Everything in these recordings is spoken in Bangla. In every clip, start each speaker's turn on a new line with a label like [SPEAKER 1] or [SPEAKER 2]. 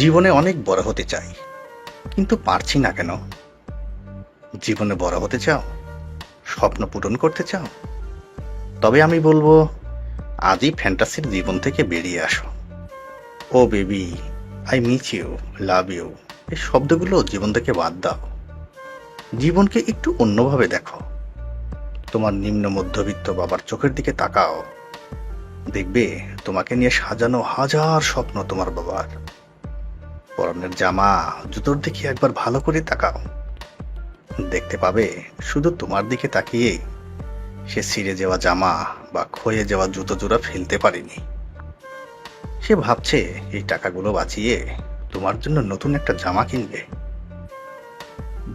[SPEAKER 1] জীবনে অনেক বড় হতে চাই, কিন্তু পারছি না কেন? জীবনে বড় হতে চাও? স্বপ্ন পূরণ করতে চাও? তবে আমি বলবো, আজই ফ্যান্টাসির জীবন থেকে বেরিয়ে আসো। ও baby, I miss you, love you, এই শব্দগুলো জীবন থেকে বাদ দাও। জীবনকে একটু অন্যভাবে দেখো। তোমার নিম্ন মধ্যবিত্ত বাবার চোখের দিকে তাকাও। দেখবে তোমাকে নিয়ে সাজানো হাজার স্বপ্ন তোমার বাবার। পরনের জামা, জুতোর দিকে একবার ভালো করে তাকাও। দেখতে পাবে শুধু তোমার দিকে তাকিয়ে সে ছিঁড়ে যাওয়া জামা বা ক্ষয়ে যাওয়া জুতো জোড়া ফেলতে পারেনি। সে ভাবছে এই টাকাগুলো বাঁচিয়ে তোমার জন্য নতুন একটা জামা কিনবে।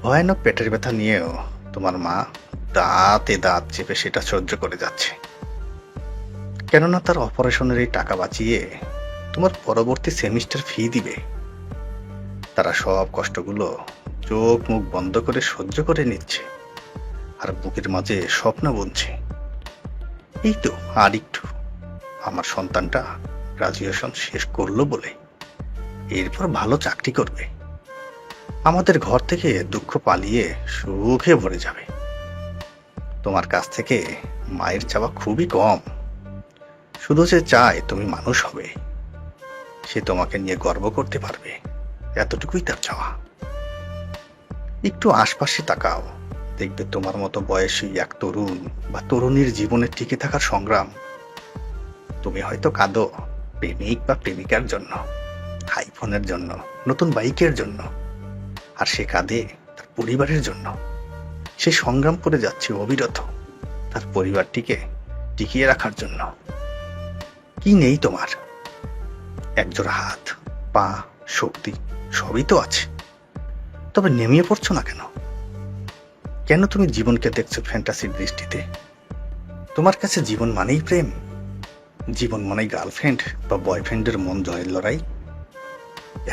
[SPEAKER 1] ভয়ানক পেটের ব্যথা নিয়েও তোমার মা দাঁতে দাঁত চেপে সেটা সহ্য করে যাচ্ছে, কেননা তার অপারেশনের এই টাকা বাঁচিয়ে তোমার পরবর্তী সেমিস্টার ফি দিবে। তারা সব কষ্টগুলো চোখ মুখ বন্ধ করে সহ্য করে নিচ্ছে, আর বুকের মাঝে স্বপ্ন বুনছে, এই তো আর একটু, আমার সন্তানটা গ্রাজুয়েশন শেষ করলো বলে এরপর ভালো চাকরি করবে, আমাদের ঘর থেকে দুঃখ পালিয়ে সুখে ভরে যাবে। তোমার কাছ থেকে মায়ের চাওয়া খুবই কম, শুধু সে চায় তুমি মানুষ হবে, সে তোমাকে নিয়ে গর্ব করতে পারবে, এতটুকুই তার চাওয়া। একটু আশপাশে তাকাও, দেখবে তোমার মতো বয়সী এক তরুণ বা তরুণীর জীবনে টিকে থাকার সংগ্রাম। তুমি হয়তো কাঁদো প্রেমিক বা প্রেমিকার জন্য, আইফোনের জন্য, নতুন বাইকের জন্য, আর সে কাঁদে তার পরিবারের জন্য। সে সংগ্রাম করে যাচ্ছে অবিরত তার পরিবারটিকে টিকিয়ে রাখার জন্য। কি নেই তোমার? একজোড়া হাত, পা, শক্তি সবই তো আছে, তবে নেমে পড়ছো না কেন? কেন তুমি জীবনকে দেখছো ফ্যান্টাসির দৃষ্টিতে? তোমার কাছে জীবন মানেই প্রেম? জীবন মানেই গার্লফ্রেন্ড বা বয়ফ্রেন্ডের মন জয়ের লড়াই?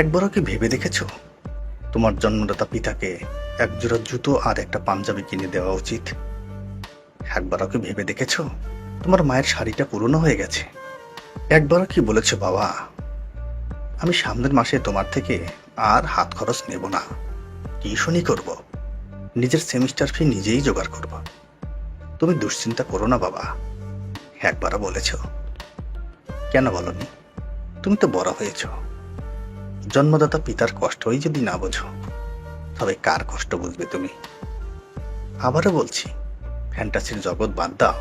[SPEAKER 1] একবারও কি ভেবে দেখেছো তোমার জন্মদাতা পিতাকে একজোড়া জুতো আর একটা পাঞ্জাবি কিনে দেওয়া উচিত? একবারও কি ভেবে দেখেছো তোমার মায়ের শাড়িটা পুরনো হয়ে গেছে? একবারও কি বলেছো, বাবা আমি সামনের মাসে তোমার থেকে আর হাত খরচ নেব না, টিউশনই করব, নিজের সেমিস্টার ফি নিজেই জোগাড় করব, তুমি দুশ্চিন্তা করো না বাবা? একবারও বলেছো? কেন বলনি? তুমি তো বড় হয়েছ। জন্মদাতা পিতার কষ্টই যদি না বোঝো, তবে কার কষ্ট বুঝবে তুমি? আবারও বলছি, ফ্যান্টাসির জগৎ বাদ দাও,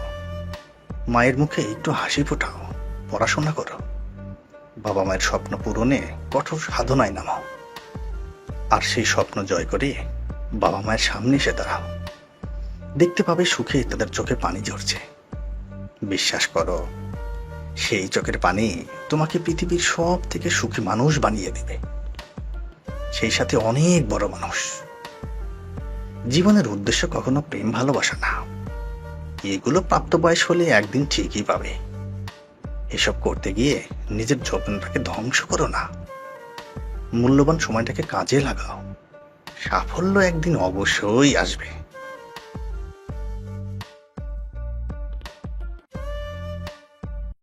[SPEAKER 1] মায়ের মুখে একটু হাসি ফোটাও, পড়াশোনা করো, বাবা মায়ের স্বপ্ন পূরণে কঠোর সাধনায় নামাও, আর সেই স্বপ্ন জয় করে বাবা মায়ের সামনে এসে দাঁড়াও। দেখতে পাবে সুখে তাদের চোখে পানি ঝরছে। বিশ্বাস করো, সেই চোখের পানি তোমাকে পৃথিবীর সব থেকে সুখী মানুষ বানিয়ে দেবে, সেই সাথে অনেক বড় মানুষ। জীবনের উদ্দেশ্য কখনো প্রেম ভালোবাসা না, এগুলো প্রাপ্ত বয়স হলে একদিন ঠিকই পাবে। এসব করতে গিয়ে নিজের যৌবনটাকে ধ্বংস করো না, মূল্যবান সময়টাকে কাজে লাগাও, সাফল্য একদিন অবশ্যই আসবে।